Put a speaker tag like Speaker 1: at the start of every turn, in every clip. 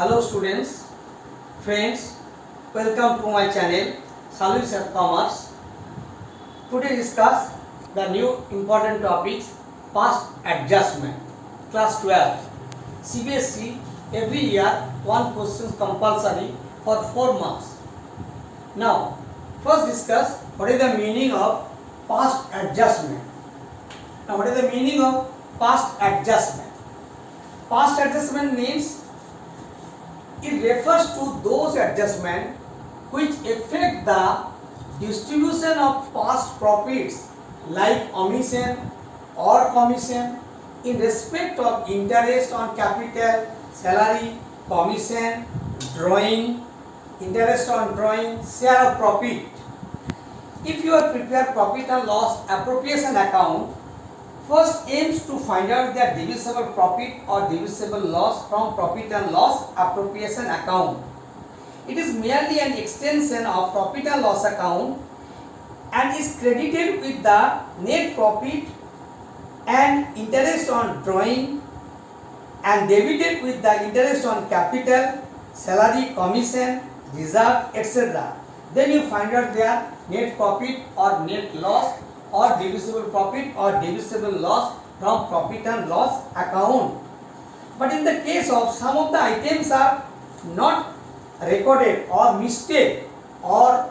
Speaker 1: Hello students, friends, welcome to my channel Solution Commerce. Today discuss the new important topics past adjustment. Class 12. CBSE every year one question compulsory for 4 months. Now first discuss what is the meaning of past adjustment. Now what is the meaning of past adjustment? Past adjustment means it refers to those adjustments which affect the distribution of past profits like omission or commission in respect of interest on capital, salary, commission, drawing, interest on drawing, share of profit. If you are prepare profit and loss appropriation account, first aims to find out the divisible profit or divisible loss from profit and loss appropriation account. It is merely an extension of profit and loss account and is credited with the net profit and interest on drawing and debited with the interest on capital, salary, commission, reserve, etc. Then you find out their net profit or net loss or divisible profit or divisible loss from profit and loss account. But in the case of some of the items are not recorded or mistake or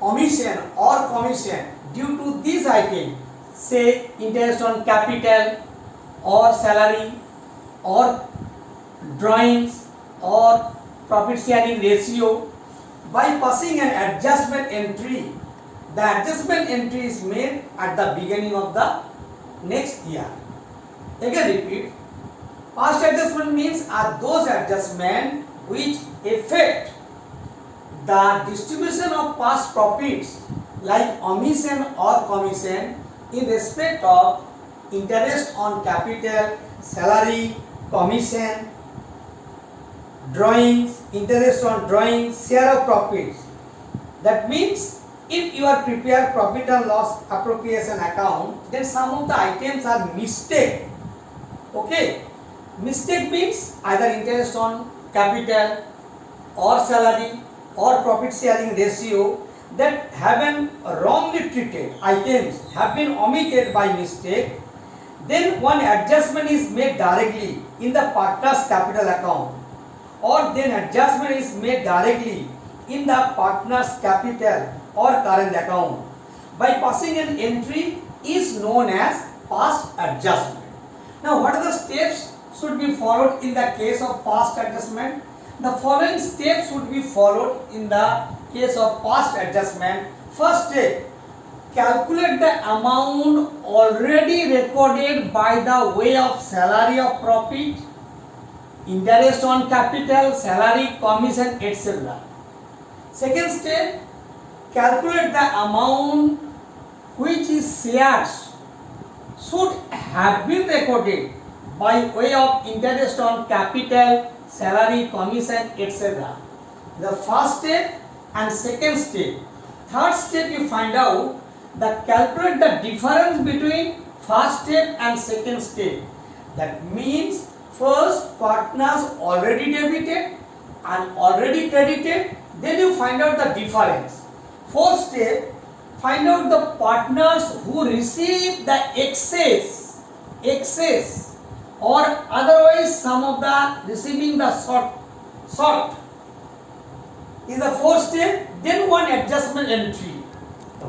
Speaker 1: omission or commission due to these items, say interest on capital or salary or drawings or profit sharing ratio, by passing an adjustment entry, the adjustment entry is made at the beginning of the next year. Again repeat, past adjustment means are those adjustments which affect the distribution of past profits like omission or commission in respect of interest on capital, salary, commission, drawings, interest on drawings, share of profits. That means if you are prepare profit and loss appropriation account, then some of the items are mistake. Okay, mistake means either interest on capital or salary or profit sharing ratio that have been wrongly treated, items have been omitted by mistake. Then one adjustment is made directly in the partner's capital account, or then adjustment is made directly in the partner's capital or current account. By passing an entry is known as past adjustment. Now what are the steps should be followed in the case of past adjustment? The following steps should be followed in the case of past adjustment. First step, calculate the amount already recorded by the way of salary of profit, interest on capital, salary, commission, etc. Second step, calculate the amount which is shares should have been recorded by way of interest on capital, salary, commission, etc. The first step and second step. Third step, you find out that calculate the difference between first step and second step. That means first partners already debited and already credited, then you find out the difference. Fourth step, find out the partners who receive the excess or otherwise some of the receiving the short is the fourth step. Then one adjustment entry.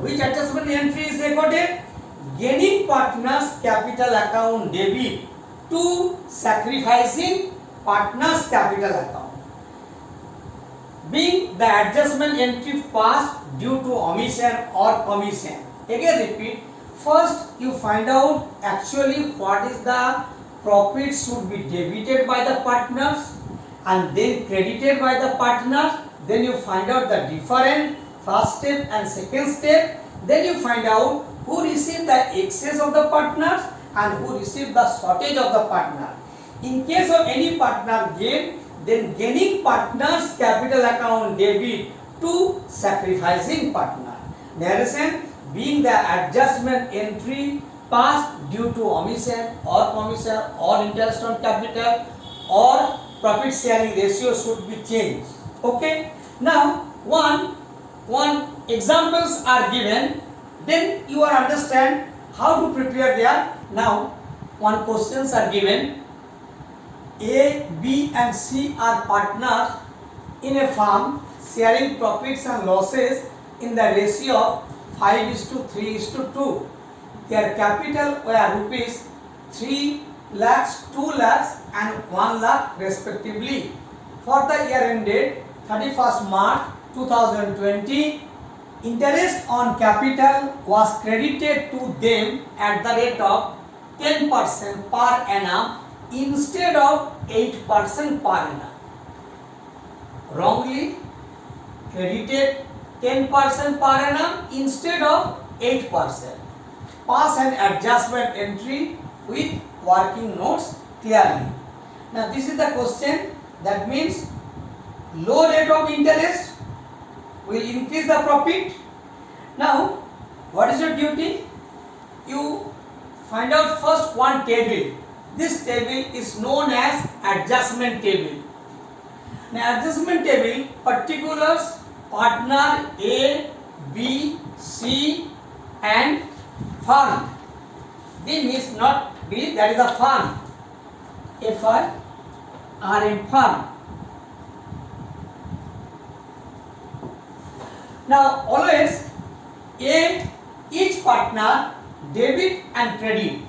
Speaker 1: Which adjustment entry is recorded? Gaining partners capital account debit to sacrificing partners capital account. Being the adjustment entry passed due to omission or commission. Again repeat, first you find out actually what is the profit should be debited by the partners and then credited by the partners. Then you find out the difference, first step and second step. Then you find out who received the excess of the partners and who received the shortage of the partner. In case of any partner gain, then gaining partners capital account debit to sacrificing partner. Narration, being the adjustment entry passed due to omission or commission or interest on capital or profit sharing ratio should be changed. Okay. Now one examples are given, then you are understand how to prepare there. Now one questions are given. A, B and C are partners in a firm sharing profits and losses in the ratio of 5:3:2. Their capital were rupees 3 lakhs, 2 lakhs and 1 lakh respectively. For the year ended 31st March 2020, interest on capital was credited to them at the rate of 10% per annum instead of 8% per annum. Wrongly credited 10% per annum instead of 8%. Pass an adjustment entry with working notes clearly. Now this is the question. That means low rate of interest will increase the profit. Now what is your duty? You find out first one table. This table is known as adjustment table. Now adjustment table, particulars, partner A, B, C and firm. B means not B, that is the firm. F-I-R-M, firm. Now always each partner debit and credit.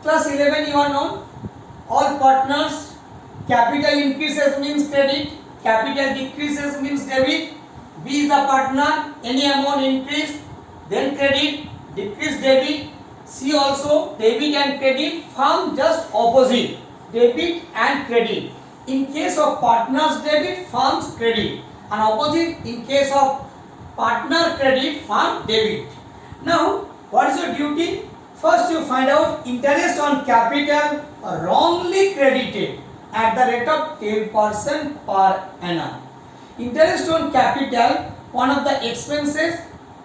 Speaker 1: Class 11 you are known. All partners, capital increases means credit, capital decreases means debit. B is the partner, any amount increase, then credit, decrease debit. C also debit and credit. Firm just opposite, debit and credit. In case of partners debit, firm's credit, and opposite in case of partner credit, firm debit. Now what is your duty? First you find out interest on capital wrongly credited at the rate of 10% per annum. Interest on capital, one of the expenses.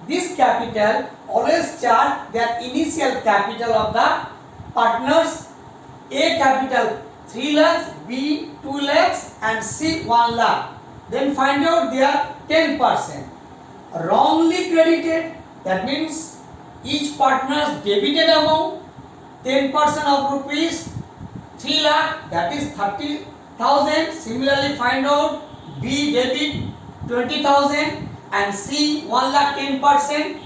Speaker 1: This capital always charge their initial capital of the partners. A capital 3 lakhs, B 2 lakhs and C 1 lakh. Then find out their 10%. Wrongly credited, that means each partner's debited amount 10% of rupees 3 lakh, that is 30,000. Similarly find out B debit 20,000 and C 1 lakh 10%,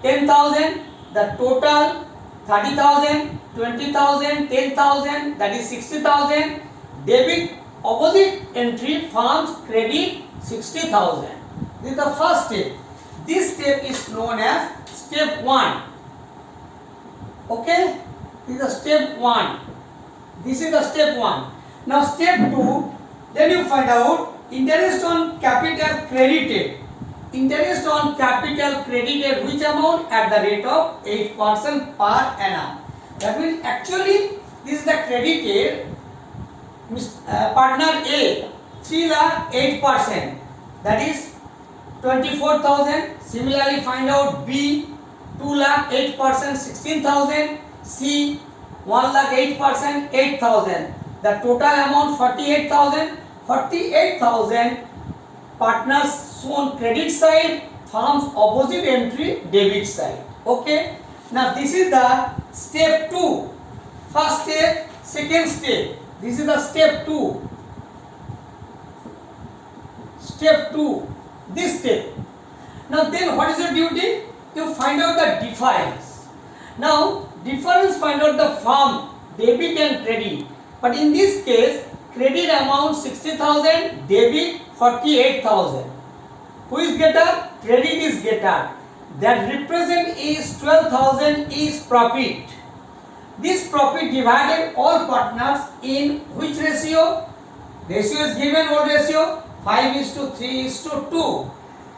Speaker 1: 10,000. The total 30,000, 20,000, 10,000, that is 60,000. Debit opposite entry, firm's credit 60,000. This is the first step. This step is known as step 1. Okay, this is the step 1. This is the step 1. Now step 2, then you find out interest on capital credited. Interest on capital credited which amount? At the rate of 8% per annum. That means actually this is the credited partner A 3 lakh 8%, that is 24,000. Similarly find out B 2 lakh 8%, 16,000. C 1 lakh 8%, 8,000. The total amount 48,000. 48,000 partners shown credit side, firm's opposite entry debit side. Okay. Now this is the step 2. First step, second step. This is the step 2. Step 2. This step. Now then what is your duty? You find out the difference. Now difference, find out the firm debit and credit. But in this case credit amount 60,000, debit 48,000. Who is getter? Credit is getter. That represent is 12,000 is profit. This profit divided all partners in which ratio? Ratio is given, what ratio? 5:3:2.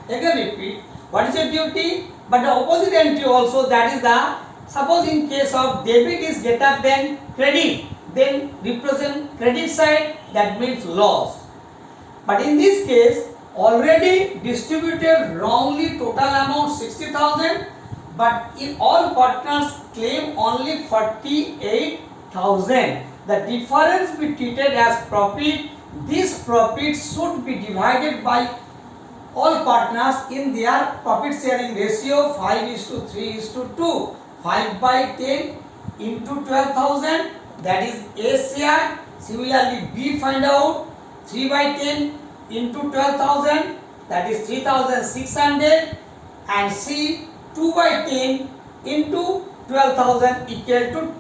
Speaker 1: Again repeat. What is your duty? But the opposite entry also, that is the, suppose in case of debit is getter than credit, then represent credit side, that means loss. But in this case already distributed wrongly total amount 60,000, but in all partners claim only 48,000. The difference be treated as profit this profit should be divided by all partners in their profit sharing ratio 5:3:2. 5 by 10 into 12,000, that is A share. Similarly, B find out 3 by 10 into 12,000, that is 3,600, and C 2 by 10 into 12,000 equal to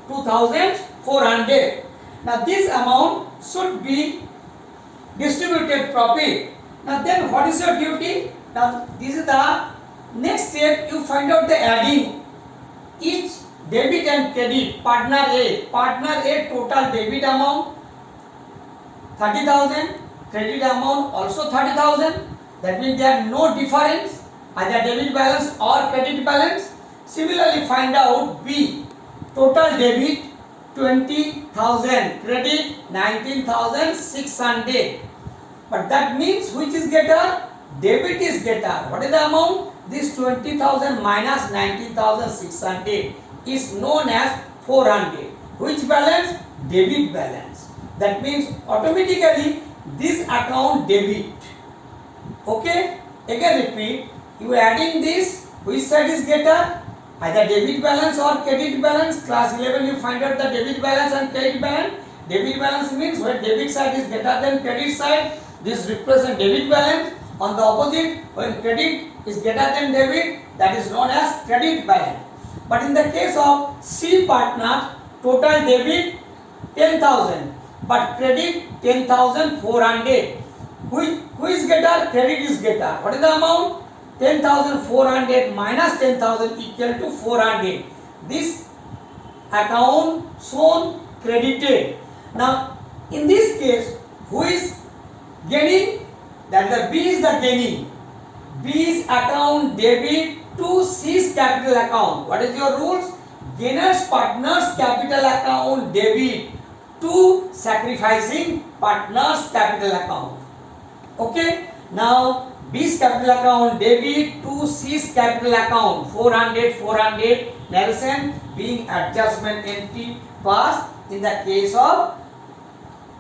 Speaker 1: 2,400. Now this amount should be distributed profit. Now then what is your duty? Now this is the next step. You find out the adding each debit and credit. Partner A total debit amount 30,000, credit amount also 30,000. That means there are no difference, either debit balance or credit balance. Similarly, find out B total debit 20,000, credit 19,600. But that means which is greater? Debit is greater. What is the amount? This 20,000 minus 19,600 is known as 400. Which balance? Debit balance. That means automatically this account debit. Okay? Again repeat. You adding this. Which side is greater? Either debit balance or credit balance. Class 11 you find out the debit balance and credit balance. Debit balance means when debit side is greater than credit side, this represents debit balance. On the opposite, when credit is greater than debit, that is known as credit balance. But in the case of C partner, total debit 10,000 but credit 10,400. Who is greater? Credit is greater. What is the amount? 10,400 minus 10,000 equal to 400. This account shown credited. Now in this case, who is gaining? That the B is the gaining. B's account debit to C's capital account. What is your rules? Gainer's partner's capital account debit to sacrificing partner's capital account. Okay. Now B's capital account debit to C's capital account 400 narration being adjustment entry passed in the case of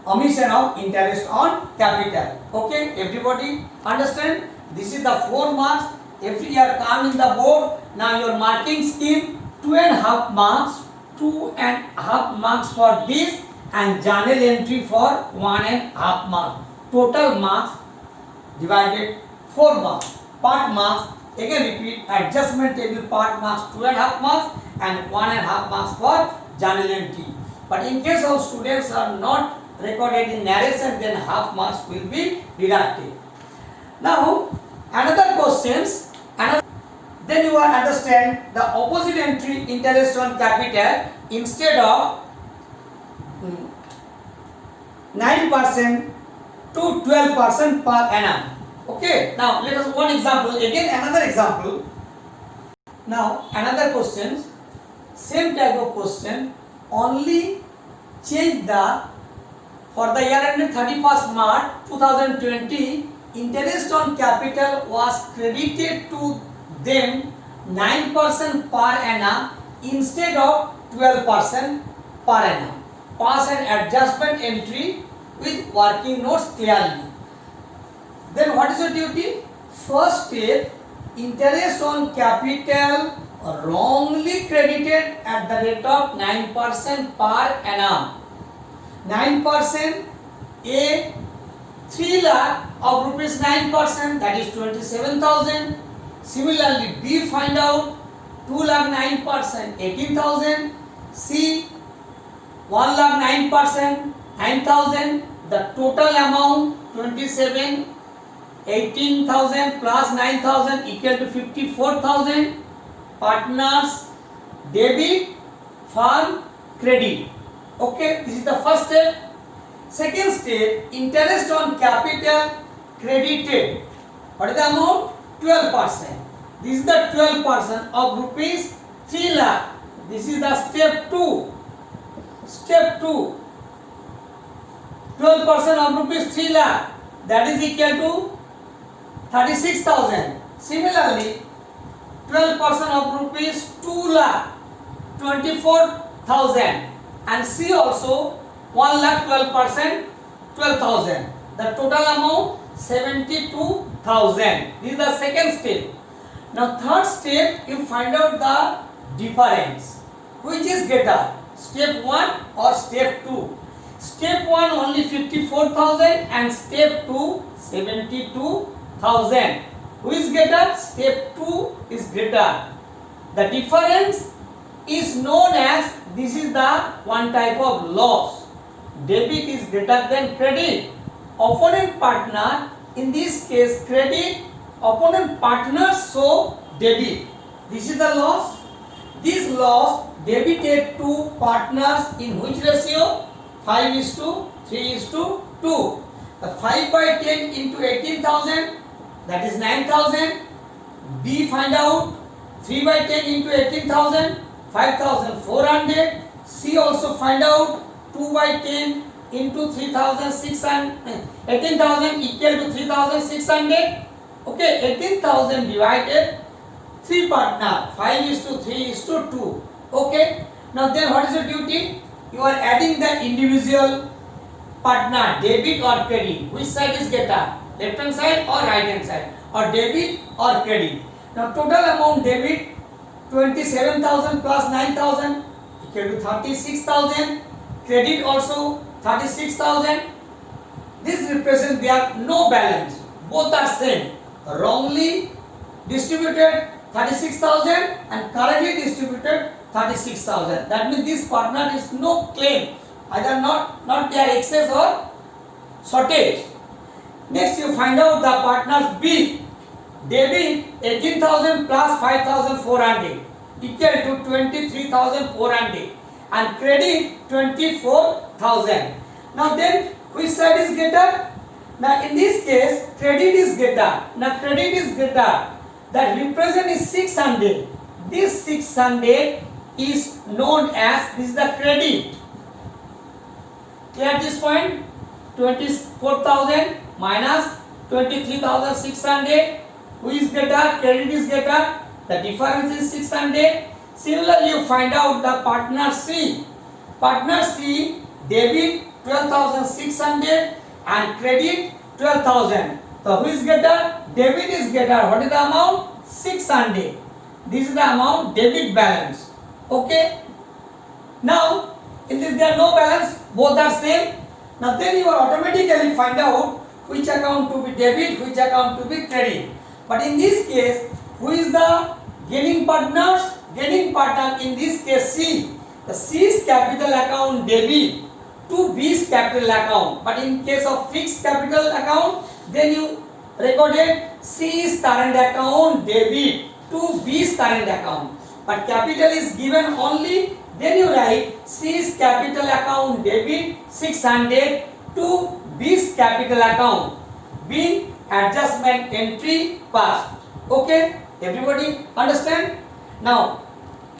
Speaker 1: omission of interest on capital. Okay, everybody understand? This is the 4 marks. Every year come in the board. Now your marking scheme 2.5 marks, 2.5 marks for this and journal entry for 1.5 marks. Total marks divided 4 marks. Part marks, again repeat, adjustment table part marks 2.5 marks and 1.5 marks for journal entry. But in case of students are not recorded in narration, then half marks will be deducted. Now another questions, then you will understand the opposite entry interest on capital instead of 9% to 12% per annum. Okay, now let us one example, again another example. Now another question, same type of question, only change the for the year ended 31st March 2020, interest on capital was credited to them 9% per annum instead of 12% per annum. Pass an adjustment entry with working notes clearly. Then what is your duty? First step, interest on capital wrongly credited at the rate of 9% per annum. 9%, A 3 lakh of rupees 9%, that is 27,000. Similarly, B find out 2 lakh 9%, 18,000. C 1 lakh 9%, 9,000. The total amount 27, 18,000 plus 9,000 equal to 54,000. Partners debit, firm credit. Okay, this is the first step. Second step, interest on capital credited. What is the amount? 12%. This is the 12% of rupees 3 lakh. This is the step 2. Step 2. 12% of rupees 3 lakh. That is equal to 36,000. Similarly, 12% of rupees 2 lakh 24,000. And C also 1,12%, 12,000. The total amount 72,000. This is the second step. Now third step, you find out the difference. Which is greater, step 1 or step 2? Step 1 only 54,000 and step 2 72,000. Who is greater? Step 2 is greater. The difference is known as, this is the one type of loss. Debit is greater than credit. Opponent partner, in this case credit, opponent partner show debit. This is the loss. This loss debited to partners in which ratio? 5:3:2. The 5 by 10 into 18,000, that is 9,000. B find out 3 by 10 into 18,000, 5,400. C also find out 2 by 10 into 3,600, 18,000 equal to 3,600. Okay, 18,000 divided 3 partner, 5:3:2. Okay, now then what is the duty? You are adding the individual partner, debit or credit. Which side is greater? Left hand side or right hand side? Or debit or credit? Now total amount debit 27,000 plus 9,000 equal to 36,000. Credit also 36,000. This represents there no balance. Both are same. Wrongly distributed 36,000 and correctly distributed 36,000. That means this partner is no claim. Either not their excess or shortage. Next you find out the partners B. Debit 18,000 plus 5,400 equal to 23,400 and credit 24,000. Now then which side is greater? Now in this case credit is greater. Now credit is greater. That represent is 600. This 600 is known as, this is the credit. Clear this point? 24,000 minus 23,600. Who is greater? Credit is greater. The difference is 600. Similarly, you find out the partner C. Partner C, debit 12,600 and credit 12,000. So who is greater? Debit is greater. What is the amount? 600. This is the amount debit balance. Okay. Now, in this there are no balance. Both are same. Now then you will automatically find out which account to be debit, which account to be credit. But in this case, who is the gaining partners? Gaining partner in this case C. The C's capital account debit to B's capital account. But in case of fixed capital account, then you recorded C's current account debit to B's current account. But capital is given only, then you write C's capital account debit 600 to B's capital account. B adjustment entry passed. Okay, everybody understand? Now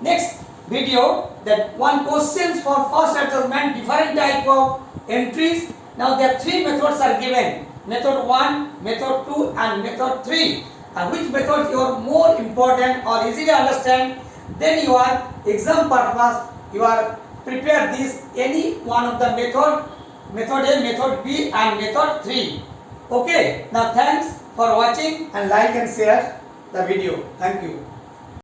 Speaker 1: next video, that one questions for first adjustment, different type of entries. Now there are 3 methods are given. Method 1, method 2 and method 3. And which method you are more important or easy to understand, then you are exam purpose, you are prepare this any one of the method A, method B and method 3. Okay, now thanks for watching and like and share the video. Thank you.